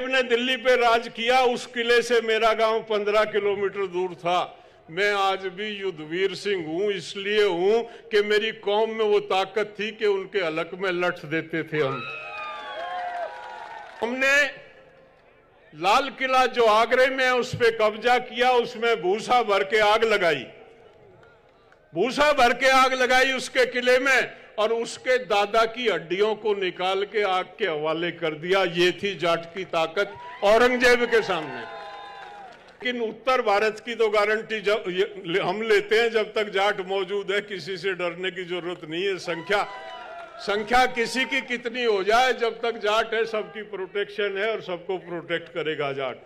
ने दिल्ली पे राज किया, उस किले से मेरा गांव 15 किलोमीटर दूर था। मैं आज भी युद्धवीर सिंह हूं, इसलिए हूं कि मेरी कौम में वो ताकत थी कि उनके हलक में लठ देते थे हमने लाल किला जो आगरे में है उस पे कब्जा किया, उसमें भूसा भर के आग लगाई, भूसा भर के आग लगाई उसके किले में, और उसके दादा की हड्डियों को निकाल के आग के हवाले कर दिया। ये थी जाट की ताकत औरंगजेब के सामने। लेकिन उत्तर भारत की तो गारंटी हम लेते हैं, जब तक जाट मौजूद है किसी से डरने की जरूरत नहीं है। संख्या किसी की कितनी हो जाए, जब तक जाट है सबकी प्रोटेक्शन है और सबको प्रोटेक्ट करेगा जाट।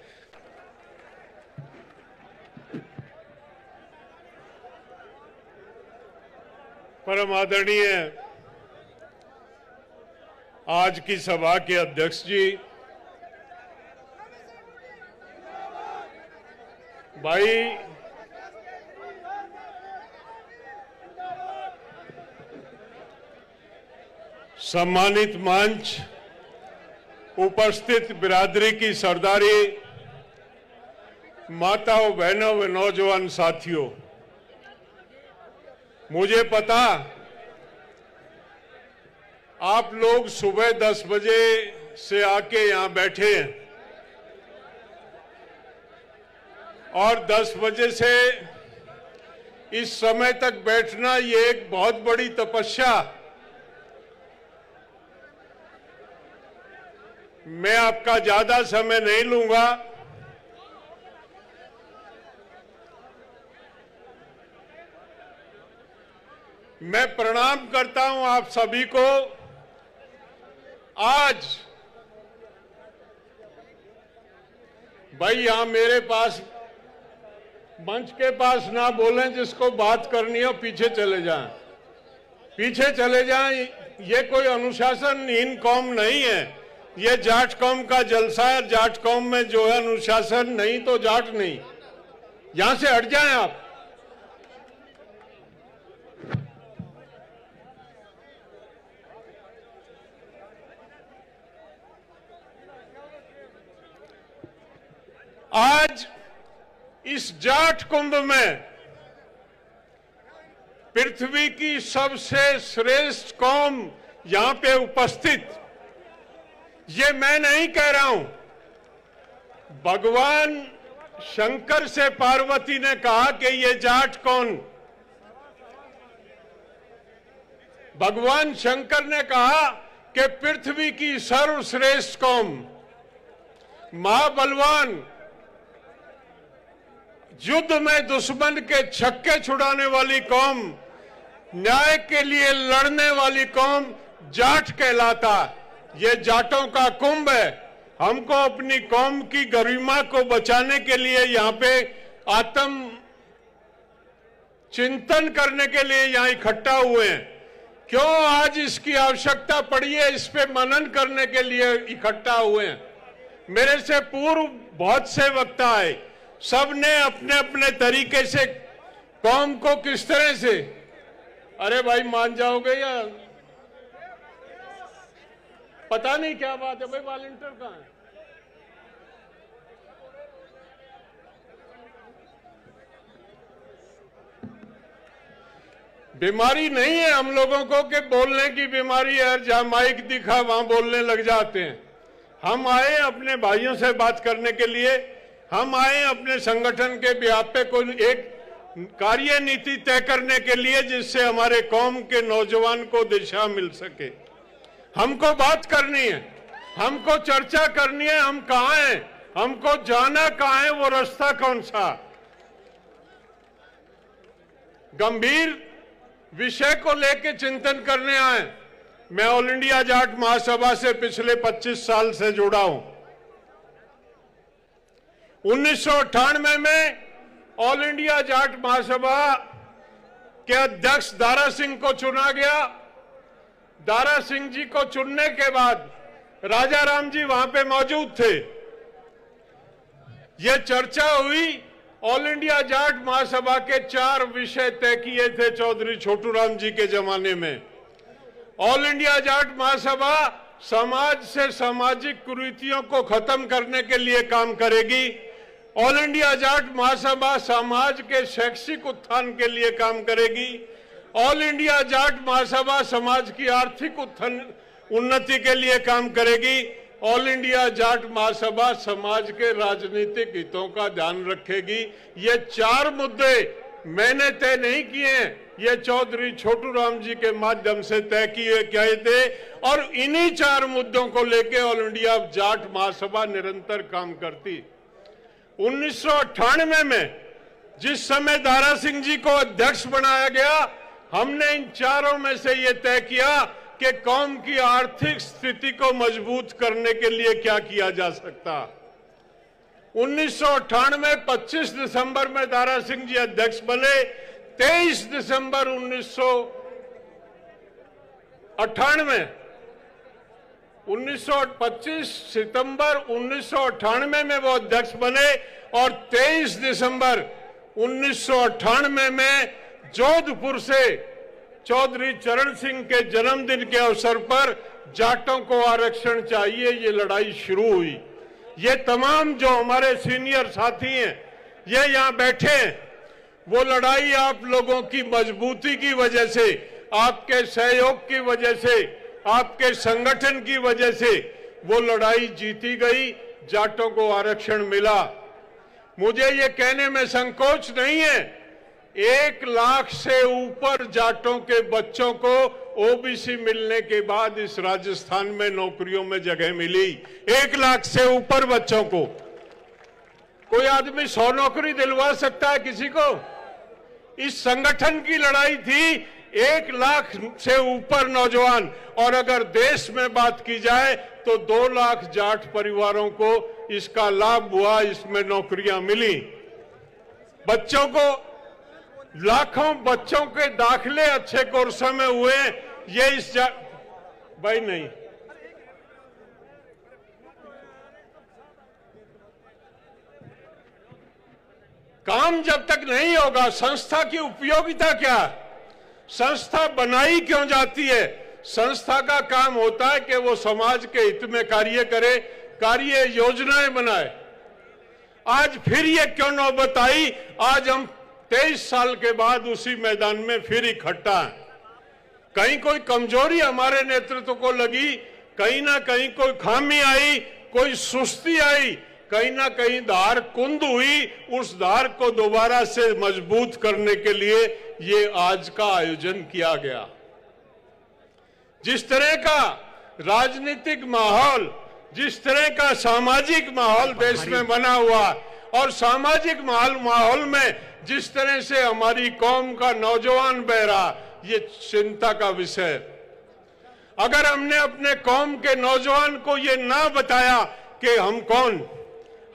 परम आदरणीय आज की सभा के अध्यक्ष जी, भाई सम्मानित मंच, उपस्थित बिरादरी की सरदारी, माताओं, बहनों व नौजवान साथियों, मुझे पता आप लोग सुबह 10 बजे से आके यहां बैठे हैं और 10 बजे से इस समय तक बैठना ये एक बहुत बड़ी तपस्या। मैं आपका ज्यादा समय नहीं लूंगा। मैं प्रणाम करता हूं आप सभी को। आज भाई यहां मेरे पास मंच के पास ना बोलें, जिसको बात करनी हो पीछे चले जाएं, पीछे चले जाएं। ये कोई अनुशासनहीन कौम नहीं है, ये जाट कौम का जलसा है। जाट कौम में जो है अनुशासन नहीं तो जाट नहीं। यहां से हट जाएं आप। आज इस जाट कुंभ में पृथ्वी की सबसे श्रेष्ठ कौम यहां पे उपस्थित, ये मैं नहीं कह रहा हूं, भगवान शंकर से पार्वती ने कहा कि ये जाट कौन। भगवान शंकर ने कहा कि पृथ्वी की सर्वश्रेष्ठ कौम, महाबलवान, युद्ध में दुश्मन के छक्के छुड़ाने वाली कौम, न्याय के लिए लड़ने वाली कौम जाट कहलाता। ये जाटों का कुंभ है। हमको अपनी कौम की गरिमा को बचाने के लिए यहाँ पे आत्म चिंतन करने के लिए यहाँ इकट्ठा हुए हैं। क्यों आज इसकी आवश्यकता पड़ी है, इस पे मनन करने के लिए इकट्ठा हुए हैं। मेरे से पूर्व बहुत से वक्ता आए, सब ने अपने अपने तरीके से कौम को किस तरह से, अरे भाई मान जाओगे या पता नहीं क्या बात है। भाई वॉलंटियर कहां है? बीमारी नहीं है हम लोगों को कि बोलने की बीमारी है, जहां माइक दिखा वहां बोलने लग जाते हैं। हम आए अपने भाइयों से बात करने के लिए, हम आए अपने संगठन के व्याप पे कोई एक कार्य नीति तय करने के लिए, जिससे हमारे कौम के नौजवान को दिशा मिल सके। हमको बात करनी है, हमको चर्चा करनी है, हम कहां हैं, हमको जाना कहां है, वो रास्ता कौन सा। गंभीर विषय को लेकर चिंतन करने आए। मैं ऑल इंडिया जाट महासभा से पिछले 25 साल से जुड़ा हूं। 1998 में ऑल इंडिया जाट महासभा के अध्यक्ष दारा सिंह को चुना गया। दारा सिंह जी को चुनने के बाद राजा राम जी वहां पे मौजूद थे। यह चर्चा हुई। ऑल इंडिया जाट महासभा के 4 विषय तय किए थे चौधरी छोटू राम जी के जमाने में। ऑल इंडिया जाट महासभा समाज से सामाजिक कुरीतियों को खत्म करने के लिए काम करेगी। ऑल इंडिया जाट महासभा समाज के शैक्षिक उत्थान के लिए काम करेगी। ऑल इंडिया जाट महासभा समाज की आर्थिक उन्नति के लिए काम करेगी। ऑल इंडिया जाट महासभा समाज के राजनीतिक हितों का ध्यान रखेगी। ये 4 मुद्दे मैंने तय नहीं किए हैं, ये चौधरी छोटू राम जी के माध्यम से तय किए गए थे और इन्हीं 4 मुद्दों को लेकर ऑल इंडिया जाट महासभा निरंतर काम करती। 1998 में जिस समय दारा सिंह जी को अध्यक्ष बनाया गया, हमने इन 4 में से ये तय किया कि कौम की आर्थिक स्थिति को मजबूत करने के लिए क्या किया जा सकता। 1998 में 25 दिसंबर में दारा सिंह जी अध्यक्ष बने। 23 दिसंबर 25 सितंबर 1998 में वो अध्यक्ष बने और 23 दिसंबर 1998 में जोधपुर से चौधरी चरण सिंह के जन्मदिन के अवसर पर जाटों को आरक्षण चाहिए, ये लड़ाई शुरू हुई। ये तमाम जो हमारे सीनियर साथी हैं, ये यहाँ बैठे हैं, वो लड़ाई आप लोगों की मजबूती की वजह से, आपके सहयोग की वजह से, आपके संगठन की वजह से वो लड़ाई जीती गई, जाटों को आरक्षण मिला। मुझे ये कहने में संकोच नहीं है, 1 लाख से ऊपर जाटों के बच्चों को ओबीसी मिलने के बाद इस राजस्थान में नौकरियों में जगह मिली। 1 लाख से ऊपर बच्चों को। कोई आदमी 100 नौकरी दिलवा सकता है किसी को? इस संगठन की लड़ाई थी। 1 लाख से ऊपर नौजवान, और अगर देश में बात की जाए तो 2 लाख जाट परिवारों को इसका लाभ हुआ, इसमें नौकरियां मिली। बच्चों को, लाखों बच्चों के दाखिले अच्छे कोर्सों में हुए। ये इस भाई नहीं, काम जब तक नहीं होगा, संस्था की उपयोगिता क्या? संस्था बनाई क्यों जाती है? संस्था का काम होता है कि वो समाज के हित में कार्य करे, कार्य योजनाएं बनाए। आज फिर ये क्यों नौबत आई? आज हम 23 साल के बाद उसी मैदान में फिर इकट्ठा हैं। कहीं कोई कमजोरी हमारे नेतृत्व को लगी, कहीं ना कहीं कोई खामी आई, कोई सुस्ती आई, कहीं ना कहीं धार कुंद हुई। उस धार को दोबारा से मजबूत करने के लिए ये आज का आयोजन किया गया। जिस तरह का राजनीतिक माहौल, जिस तरह का सामाजिक माहौल देश में बना हुआ, और सामाजिक माहौल में जिस तरह से हमारी कौम का नौजवान बह रहा, ये चिंता का विषय। अगर हमने अपने कौम के नौजवान को ये ना बताया कि हम कौन,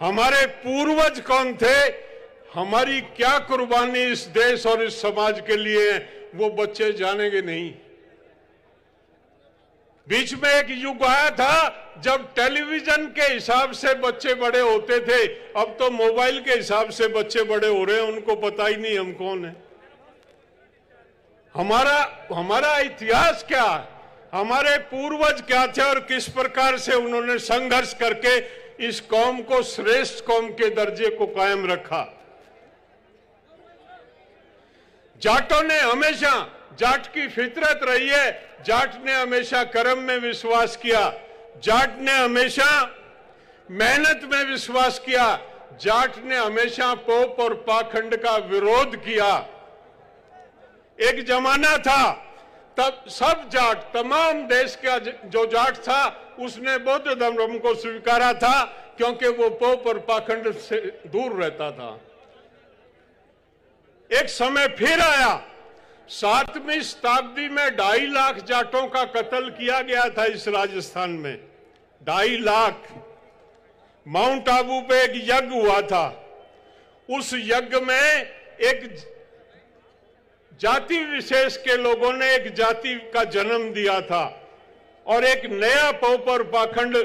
हमारे पूर्वज कौन थे, हमारी क्या कुर्बानी इस देश और इस समाज के लिए है, वो बच्चे जानेंगे नहीं। बीच में एक युग आया था जब टेलीविजन के हिसाब से बच्चे बड़े होते थे, अब तो मोबाइल के हिसाब से बच्चे बड़े हो रहे हैं, उनको पता ही नहीं हम कौन है। हमारा इतिहास क्या है, हमारे पूर्वज क्या थे और किस प्रकार से उन्होंने संघर्ष करके इस कौम को श्रेष्ठ कौम के दर्जे को कायम रखा। जाटों ने हमेशा, जाट की फितरत रही है, जाट ने हमेशा कर्म में विश्वास किया, जाट ने हमेशा मेहनत में विश्वास किया, जाट ने हमेशा पोप और पाखंड का विरोध किया। एक जमाना था तब सब जाट, तमाम देश का जो जाट था, उसने बौद्ध धर्म को स्वीकारा था क्योंकि वो पोप और पाखंड से दूर रहता था। एक समय फिर आया, 7वीं शताब्दी में 2.5 लाख जाटों का कत्ल किया गया था इस राजस्थान में। 2.5 लाख। माउंट आबू पे एक यज्ञ हुआ था। उस यज्ञ में एक जाति विशेष के लोगों ने एक जाति का जन्म दिया था और एक नया पोप और पाखंड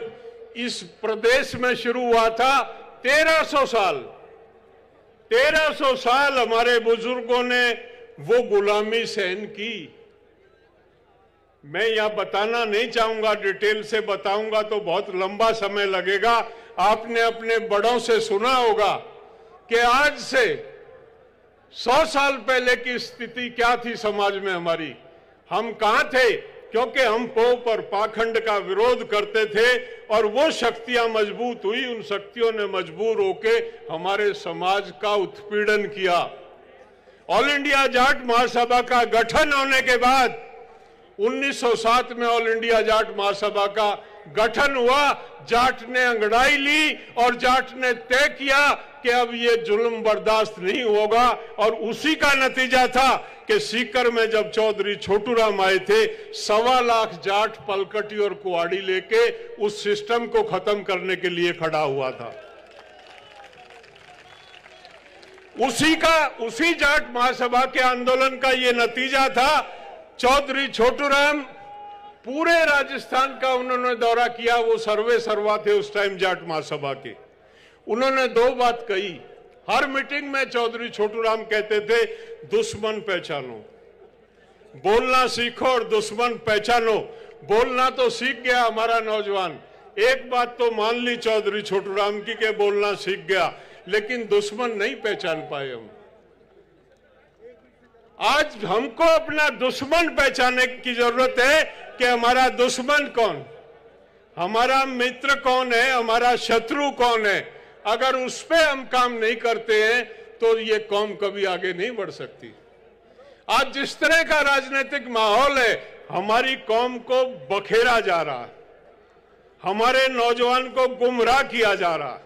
इस प्रदेश में शुरू हुआ था। 1300 साल हमारे बुजुर्गों ने वो गुलामी सहन की। मैं यह बताना नहीं चाहूंगा, डिटेल से बताऊंगा तो बहुत लंबा समय लगेगा। आपने अपने बड़ों से सुना होगा कि आज से 100 साल पहले की स्थिति क्या थी समाज में हमारी, हम कहां थे, क्योंकि हम पोप और पाखंड का विरोध करते थे और वो शक्तियां मजबूत हुई, उन शक्तियों ने मजबूर होके हमारे समाज का उत्पीड़न किया। ऑल इंडिया जाट महासभा का गठन होने के बाद 1907 में ऑल इंडिया जाट महासभा का गठन हुआ। जाट ने अंगड़ाई ली और जाट ने तय किया कि अब ये जुल्म बर्दाश्त नहीं होगा, और उसी का नतीजा था कि सीकर में जब चौधरी छोटूराम आए थे, 1.25 लाख जाट पलकटी और कुआड़ी लेके उस सिस्टम को खत्म करने के लिए खड़ा हुआ था। उसी जाट महासभा के आंदोलन का ये नतीजा था। चौधरी छोटूराम पूरे राजस्थान का उन्होंने दौरा किया, वो सर्वे सर्वा थे उस टाइम जाट महासभा के। उन्होंने 2 बात कही हर मीटिंग में। चौधरी छोटूराम कहते थे, दुश्मन पहचानो, बोलना सीखो और दुश्मन पहचानो। बोलना तो सीख गया हमारा नौजवान, एक बात तो मान ली चौधरी छोटूराम की कि बोलना सीख गया, लेकिन दुश्मन नहीं पहचान पाए हम। आज हमको अपना दुश्मन पहचानने की जरूरत है कि हमारा दुश्मन कौन, हमारा मित्र कौन है, हमारा शत्रु कौन है। अगर उस पे हम काम नहीं करते हैं तो ये कौम कभी आगे नहीं बढ़ सकती। आज जिस तरह का राजनीतिक माहौल है, हमारी कौम को बखेरा जा रहा है, हमारे नौजवान को गुमराह किया जा रहा है,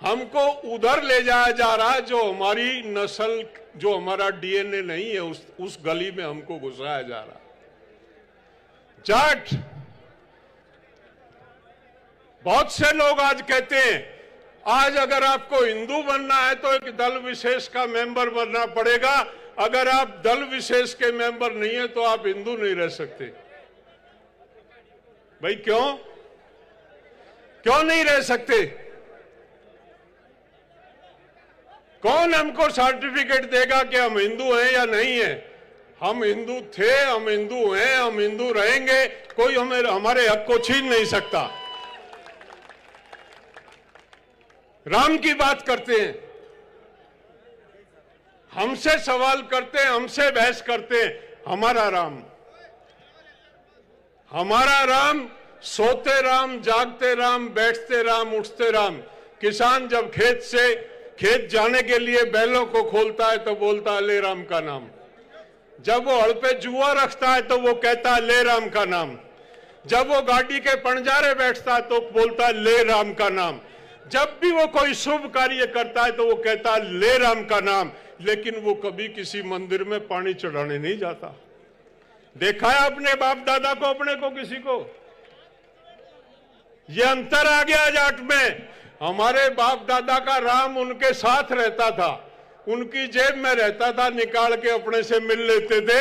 हमको उधर ले जाया जा रहा है जो हमारी नस्ल, जो हमारा डीएनए नहीं है, उस गली में हमको घुसाया जा रहा है। जाट, बहुत से लोग आज कहते हैं आज अगर आपको हिंदू बनना है तो एक दल विशेष का मेंबर बनना पड़ेगा, अगर आप दल विशेष के मेंबर नहीं है तो आप हिंदू नहीं रह सकते। भाई क्यों नहीं रह सकते? कौन हमको सर्टिफिकेट देगा कि हम हिंदू हैं या नहीं है? हम हिंदू थे, हम हिंदू हैं, हम हिंदू रहेंगे, कोई हमारे हक को छीन नहीं सकता। राम की बात करते हैं, हमसे सवाल करते हैं, हमसे बहस करते हैं। हमारा राम सोते राम, जागते राम, बैठते राम, उठते राम। किसान जब खेत जाने के लिए बैलों को खोलता है तो बोलता है ले राम का नाम। जब वो हल पे जुआ रखता है तो वो कहता है ले राम का नाम। जब वो गाड़ी के पंजारे बैठता है तो बोलता है ले राम का नाम। जब भी वो कोई शुभ कार्य करता है तो वो कहता है ले राम का नाम। लेकिन वो कभी किसी मंदिर में पानी चढ़ाने नहीं जाता। देखा है अपने बाप दादा को, अपने को, किसी को? ये अंतर आ गया जाट में। हमारे बाप दादा का राम उनके साथ रहता था, उनकी जेब में रहता था, निकाल के अपने से मिल लेते थे।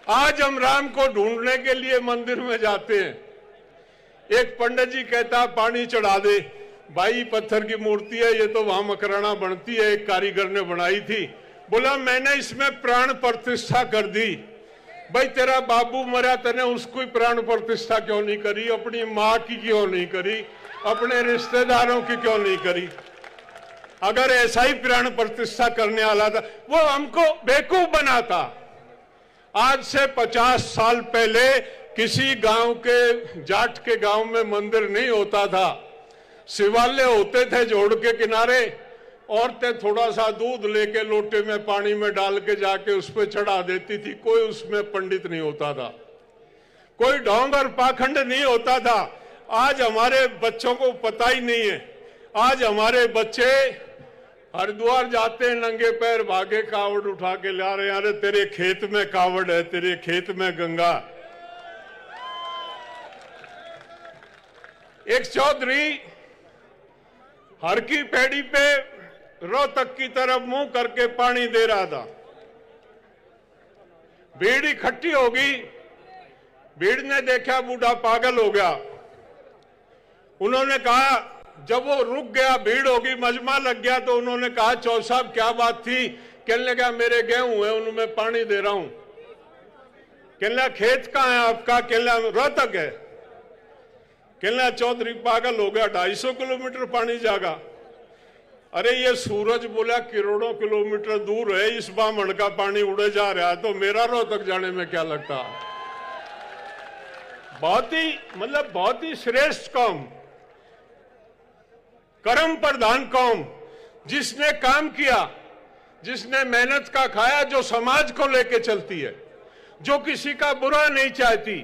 आज हम राम को ढूंढने के लिए मंदिर में जाते हैं। एक पंडित जी कहता पानी चढ़ा दे। भाई पत्थर की मूर्ति है, ये तो वहां मकराना बनती है, एक कारीगर ने बनाई थी। बोला मैंने इसमें प्राण प्रतिष्ठा कर दी। भाई तेरा बाबू मरा, तने उसको ही प्राण प्रतिष्ठा क्यों नहीं करी? अपनी माँ की क्यों नहीं करी? अपने रिश्तेदारों की क्यों नहीं करी? अगर ऐसा ही प्राण प्रतिष्ठा करने वाला था, वो हमको बेवकूफ बनाता। आज से 50 साल पहले किसी गांव के, जाट के गांव में मंदिर नहीं होता था। शिवालय होते थे जोड़ के किनारे, औरतें थोड़ा सा दूध लेके लोटे में पानी में डाल के जाके उस पर चढ़ा देती थी। कोई उसमें पंडित नहीं होता था, कोई ढोंग और पाखंड नहीं होता था। आज हमारे बच्चों को पता ही नहीं है। आज हमारे बच्चे हरिद्वार जाते हैं, नंगे पैर भागे, कावड़ उठा के ला रहे हैं। अरे तेरे खेत में कावड़ है, तेरे खेत में गंगा। एक चौधरी हर की पैड़ी पे रोहतक की तरफ मुंह करके पानी दे रहा था। भीड़ इकट्ठी हो गई। भीड़ ने देखा बूढ़ा पागल हो गया। उन्होंने कहा, जब वो रुक गया, भीड़ होगी, मजमा लग गया, तो उन्होंने कहा चौधरी साहब क्या बात थी? कहने लगा मेरे गेहूं है उनमें पानी दे रहा हूं। कहने लगा खेत कहाँ है आपका? कहने लगा रोहतक है। कहने लगा चौधरी पागल हो गया, 250 किलोमीटर पानी जागा। अरे ये सूरज बोला करोड़ों किलोमीटर दूर है, इस बामण का पानी उड़े जा रहा है तो मेरा रोहतक जाने में क्या लगता। बहुत ही श्रेष्ठ कौम, कर्म प्रधान कौम, जिसने काम किया, जिसने मेहनत का खाया, जो समाज को लेके चलती है, जो किसी का बुरा नहीं चाहती,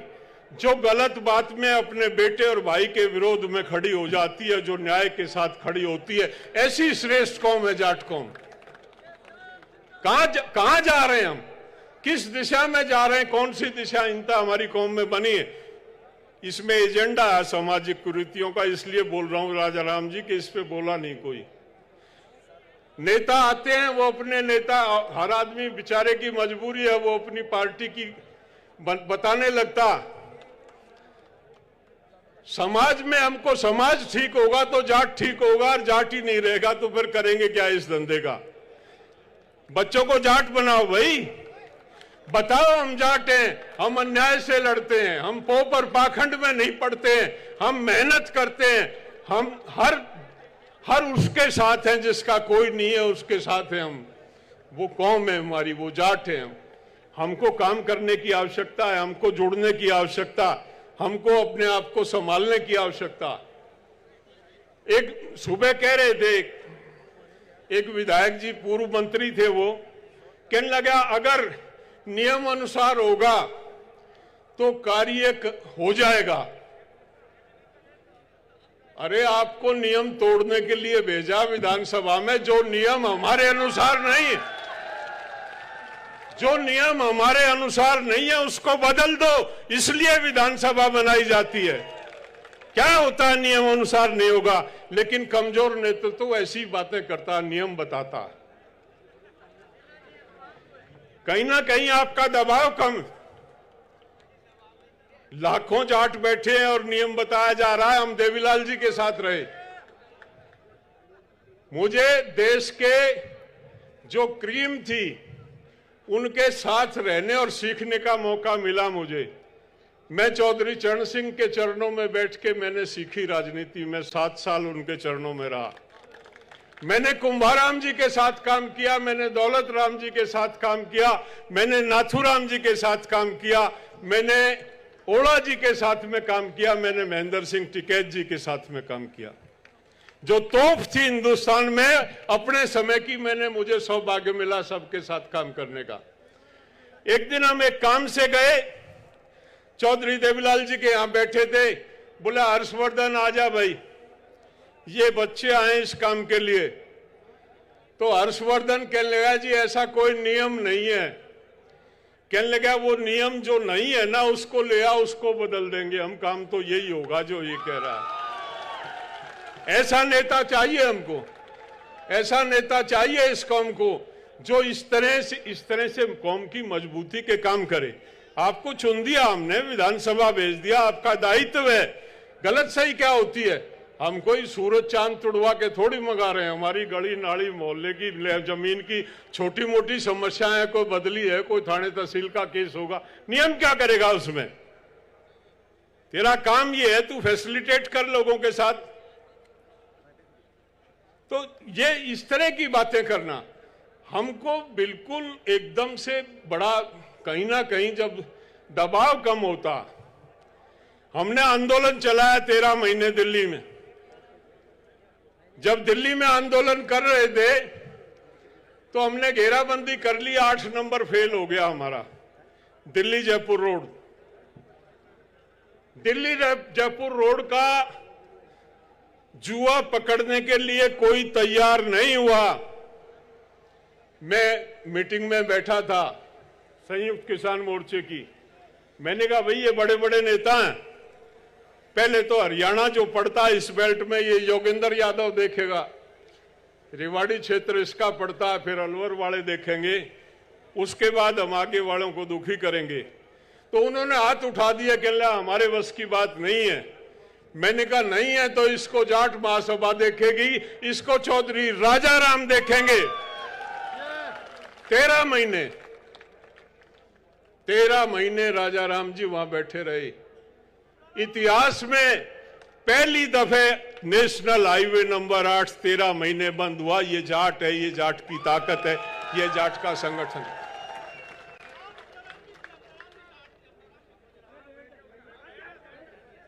जो गलत बात में अपने बेटे और भाई के विरोध में खड़ी हो जाती है, जो न्याय के साथ खड़ी होती है, ऐसी श्रेष्ठ कौम है जाट कौम। कहां जा रहे हैं हम? किस दिशा में जा रहे हैं? कौन सी दिशा हिंसा हमारी कौम में बनी है? इसमें एजेंडा है सामाजिक कुरीतियों का, इसलिए बोल रहा हूं राजा राम जी कि इस पे बोला नहीं कोई। नेता आते हैं, वो अपने नेता, हर आदमी बेचारे की मजबूरी है, वो अपनी पार्टी की बताने लगता। समाज में हमको समाज ठीक होगा तो जाट ठीक होगा, और जाट ही नहीं रहेगा तो फिर करेंगे क्या इस धंधे का? बच्चों को जाट बनाओ भाई, बताओ हम जाट हैं, हम अन्याय से लड़ते हैं, हम पोप और पाखंड में नहीं पड़ते हैं, हम मेहनत करते हैं, हम हर उसके साथ हैं जिसका कोई नहीं है उसके साथ हैं हम। वो कौम है हमारी, वो जाट है हम। हमको काम करने की आवश्यकता है, हमको जुड़ने की आवश्यकता, हमको अपने आप को संभालने की आवश्यकता। एक सुबह कह रहे थे, एक विधायक जी पूर्व मंत्री थे, वो कहने लगा अगर नियम अनुसार होगा तो कार्य हो जाएगा। अरे आपको नियम तोड़ने के लिए भेजा विधानसभा में, जो नियम हमारे अनुसार नहीं, जो नियम हमारे अनुसार नहीं है उसको बदल दो, इसलिए विधानसभा बनाई जाती है। क्या होता है नियम अनुसार नहीं होगा, लेकिन कमजोर नेतृत्व तो ऐसी बातें करता, नियम बताता। कहीं ना कहीं आपका दबाव कम, लाखों जाट बैठे हैं और नियम बताया जा रहा है। हम देवीलाल जी के साथ रहे, मुझे देश के जो क्रीम थी उनके साथ रहने और सीखने का मौका मिला मुझे। मैं चौधरी चरण सिंह के चरणों में बैठ के मैंने सीखी राजनीति में, 7 साल उनके चरणों में रहा। मैंने कुंभाराम जी के साथ काम किया, मैंने दौलत राम जी के साथ काम किया, मैंने नाथूराम जी के साथ काम किया, मैंने ओड़ा जी के साथ में काम किया, मैंने महेंद्र सिंह टिकैत जी के साथ में काम किया। जो तोप थी हिंदुस्तान में अपने समय की, मुझे सौभाग्य मिला सबके साथ काम करने का। एक दिन हम एक काम से गए, चौधरी देवीलाल जी के यहां बैठे थे, बोला हर्षवर्धन आजा भाई, ये बच्चे आए इस काम के लिए। तो हर्षवर्धन कहने लगा जी ऐसा कोई नियम नहीं है। कहने लगा वो नियम जो नहीं है ना उसको ले आओ, उसको बदल देंगे हम, काम तो यही होगा जो ये कह रहा है। ऐसा नेता चाहिए हमको, ऐसा नेता चाहिए इस कौम को, जो इस तरह से कौम की मजबूती के काम करे। आपको चुन दिया हमने, विधानसभा भेज दिया, आपका दायित्व है। गलत सही क्या होती है? हम कोई सूरज चांद तुड़वा के थोड़ी मंगा रहे हैं। हमारी गली नाली मोहल्ले की जमीन की छोटी मोटी समस्याएं कोई बदली है, कोई थाने तहसील का केस होगा, नियम क्या करेगा उसमें? तेरा काम ये है तू फैसिलिटेट कर लोगों के साथ। तो ये इस तरह की बातें करना हमको बिल्कुल एकदम से बड़ा, कहीं ना कहीं जब दबाव कम होता। हमने आंदोलन चलाया 13 महीने दिल्ली में। जब दिल्ली में आंदोलन कर रहे थे तो हमने घेराबंदी कर ली, 8 नंबर फेल हो गया हमारा, दिल्ली जयपुर रोड। दिल्ली जयपुर रोड का जुआ पकड़ने के लिए कोई तैयार नहीं हुआ। मैं मीटिंग में बैठा था संयुक्त किसान मोर्चे की। मैंने कहा भाई ये बड़े बड़े नेता हैं, पहले तो हरियाणा जो पड़ता है इस बेल्ट में ये योगेंद्र यादव देखेगा, रेवाड़ी क्षेत्र इसका पड़ता है, फिर अलवर वाले देखेंगे, उसके बाद हम आगे वालों को दुखी करेंगे। तो उन्होंने हाथ उठा दिया कि हमारे बस की बात नहीं है। मैंने कहा नहीं है तो इसको जाट महासभा देखेगी, इसको चौधरी राजा राम देखेंगे। 13 महीने राजा राम जी वहां बैठे रहे। इतिहास में पहली दफे नेशनल हाईवे नंबर 8 13 महीने बंद हुआ। ये जाट है, ये जाट की ताकत है, ये जाट का संगठन है।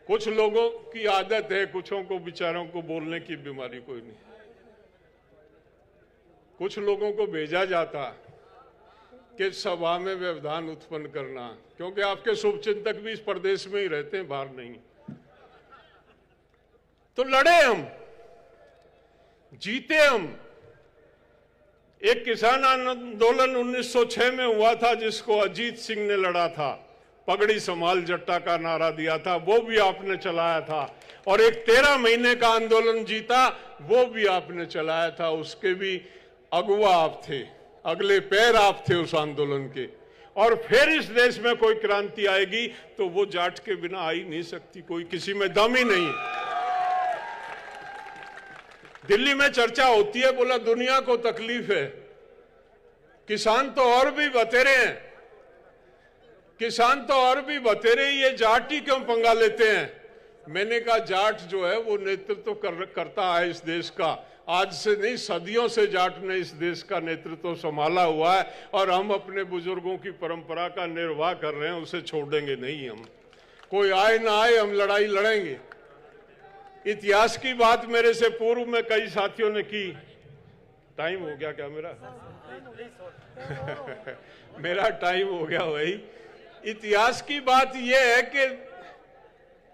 कुछ लोगों की आदत है, कुछों को बेचारों को बोलने की बीमारी कोई नहीं। कुछ लोगों को भेजा जाता कि सभा में व्यवधान उत्पन्न करना, क्योंकि आपके शुभचिंतक भी इस प्रदेश में ही रहते हैं, बाहर नहीं। तो लड़े हम, जीते हम। एक किसान आंदोलन 1906 में हुआ था जिसको अजीत सिंह ने लड़ा था, पगड़ी संभाल जट्टा का नारा दिया था, वो भी आपने चलाया था। और एक 13 महीने का आंदोलन जीता, वो भी आपने चलाया था, उसके भी अगुवा आप थे, अगले पैर आप थे उस आंदोलन के। और फिर इस देश में कोई क्रांति आएगी तो वो जाट के बिना आ ही नहीं सकती, कोई किसी में दम ही नहीं। दिल्ली में चर्चा होती है, बोला दुनिया को तकलीफ है, किसान तो और भी बतेरे हैं, किसान तो और भी बतेरे, ये जाट ही क्यों पंगा लेते हैं। मैंने कहा जाट जो है वो नेतृत्व करता है इस देश का। आज से नहीं, सदियों से जाट ने इस देश का नेतृत्व संभाला हुआ है और हम अपने बुजुर्गों की परंपरा का निर्वाह कर रहे हैं, उसे छोड़ेंगे नहीं हम। कोई आए ना आए, हम लड़ाई लड़ेंगे। इतिहास की बात मेरे से पूर्व में कई साथियों ने की। टाइम हो गया क्या मेरा? मेरा टाइम हो गया भाई। इतिहास की बात यह है कि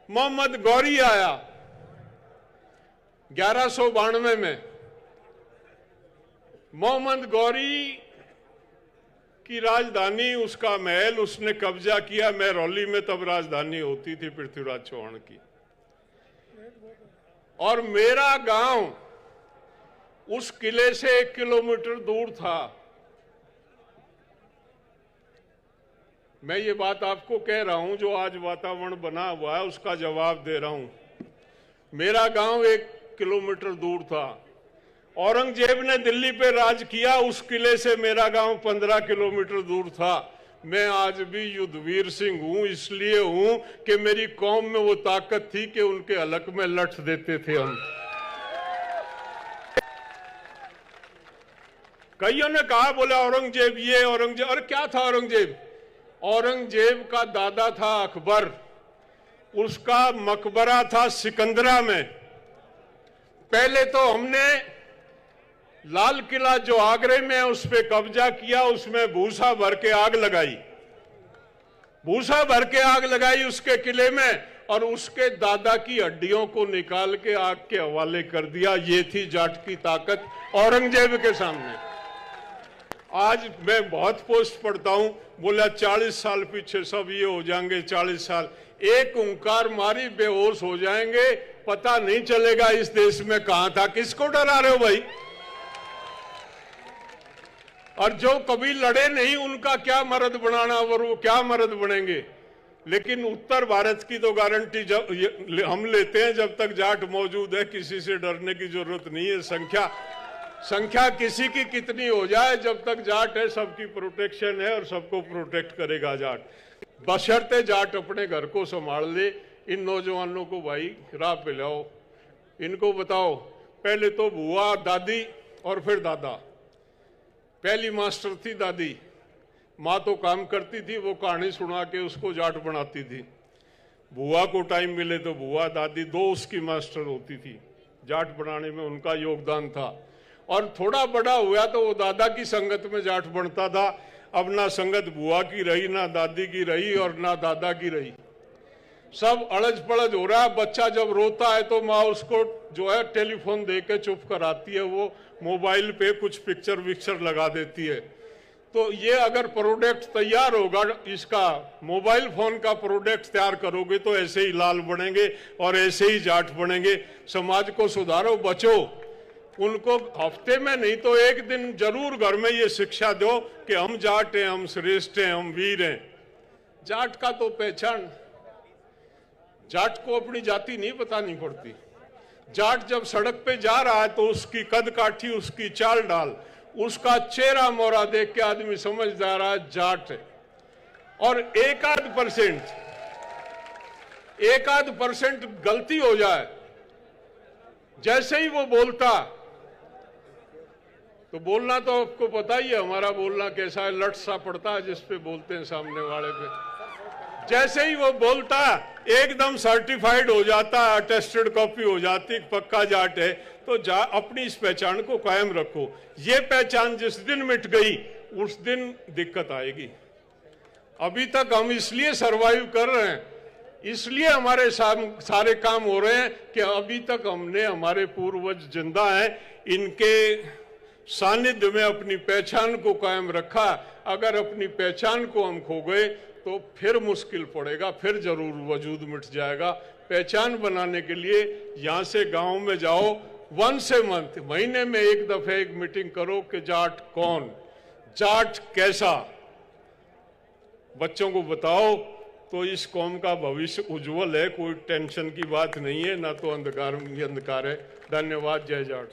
मोहम्मद गौरी आया 1192 में। मोहम्मद गौरी की राजधानी, उसका महल उसने कब्जा किया। महरौली में तब राजधानी होती थी पृथ्वीराज चौहान की। और मेरा गांव उस किले से 1 किलोमीटर दूर था। मैं ये बात आपको कह रहा हूं, जो आज वातावरण बना हुआ है उसका जवाब दे रहा हूं। मेरा गांव 1 किलोमीटर दूर था। औरंगजेब ने दिल्ली पे राज किया, उस किले से मेरा गांव 15 किलोमीटर दूर था। मैं आज भी युद्धवीर सिंह हूं, इसलिए हूं कि मेरी कौम में वो ताकत थी कि उनके हलक में लठ देते थे हम। कईयों ने कहा, बोले औरंगजेब ये, औरंगजेब। और क्या था औरंगजेब? औरंगजेब का दादा था अकबर, उसका मकबरा था सिकंदरा में। पहले तो हमने लाल किला जो आगरे में है उस पे कब्जा किया, उसमें भूसा भर के आग लगाई, भूसा भर के आग लगाई उसके किले में, और उसके दादा की हड्डियों को निकाल के आग के हवाले कर दिया। ये थी जाट की ताकत औरंगजेब के सामने। आज मैं बहुत पोस्ट पढ़ता हूं, बोला 40 साल पीछे सब ये हो जाएंगे, 40 साल। एक ओंकार मारी बेहोश हो जाएंगे, पता नहीं चलेगा इस देश में कहां था। किसको डरा रहे हो भाई? और जो कभी लड़े नहीं उनका क्या मर्द बनाना, और वो क्या मर्द बनेंगे। लेकिन उत्तर भारत की तो गारंटी जब हम लेते हैं, जब तक जाट मौजूद है किसी से डरने की जरूरत नहीं है। संख्या किसी की कितनी हो जाए, जब तक जाट है सबकी प्रोटेक्शन है और सबको प्रोटेक्ट करेगा जाट, बशर्ते जाट अपने घर को संभाल ले। इन नौजवानों को भाई राह पे लाओ, इनको बताओ। पहले तो बुआ, दादी और फिर दादा। पहली मास्टर थी दादी, माँ तो काम करती थी, वो कहानी सुना के उसको जाट बनाती थी। बुआ को टाइम मिले तो बुआ, दादी, 2 उसकी मास्टर होती थी। जाट बनाने में उनका योगदान था। और थोड़ा बड़ा हुआ तो वो दादा की संगत में जाट बनता था। अब ना संगत बुआ की रही, ना दादी की रही और ना दादा की रही, सब अड़ज पड़ज हो रहा है। बच्चा जब रोता है तो माँ उसको जो है टेलीफोन दे के चुप कराती है, वो मोबाइल पे कुछ पिक्चर विक्चर लगा देती है। तो ये अगर प्रोडक्ट तैयार होगा, इसका मोबाइल फोन का प्रोडक्ट तैयार करोगे तो ऐसे ही लाल बनेंगे और ऐसे ही जाट बनेंगे। समाज को सुधारो, बचो। उनको हफ्ते में नहीं तो एक दिन जरूर घर में ये शिक्षा दो कि हम जाट हैं, हम श्रेष्ठ हैं, हम वीर हैं। जाट का तो पहचान, जाट को अपनी जाति नहीं बतानी पड़ती। जाट जब सड़क पे जा रहा है तो उसकी कद काठी, उसकी चाल डाल, उसका चेहरा मोहरा देख के आदमी समझ जा रहा है जाट है। और एक आध परसेंट गलती हो जाए, जैसे ही वो बोलता, तो बोलना तो आपको पता ही है हमारा बोलना कैसा है, लट सा पड़ता है जिस पे बोलते हैं सामने वाले पे। जैसे ही वो बोलता एकदम सर्टिफाइड हो जाता, अटेस्टेड कॉपी हो जाती, पक्का जाट है। तो अपनी इस पहचान को कायम रखो। ये पहचान जिस दिन मिट गई उस दिन दिक्कत आएगी। अभी तक हम इसलिए सरवाइव कर रहे हैं, इसलिए हमारे सारे काम हो रहे हैं कि अभी तक हमने, हमारे पूर्वज जिंदा हैं, इनके सानिध्य में अपनी पहचान को कायम रखा। अगर अपनी पहचान को हम खो गए तो फिर मुश्किल पड़ेगा, फिर जरूर वजूद मिट जाएगा। पहचान बनाने के लिए यहाँ से गांव में जाओ, वंस ए मंथ, महीने में एक दफे एक मीटिंग करो कि जाट कौन, जाट कैसा, बच्चों को बताओ। तो इस कौम का भविष्य उज्जवल है, कोई टेंशन की बात नहीं है, ना तो अंधकार ही अंधकार है। धन्यवाद। जय जाट।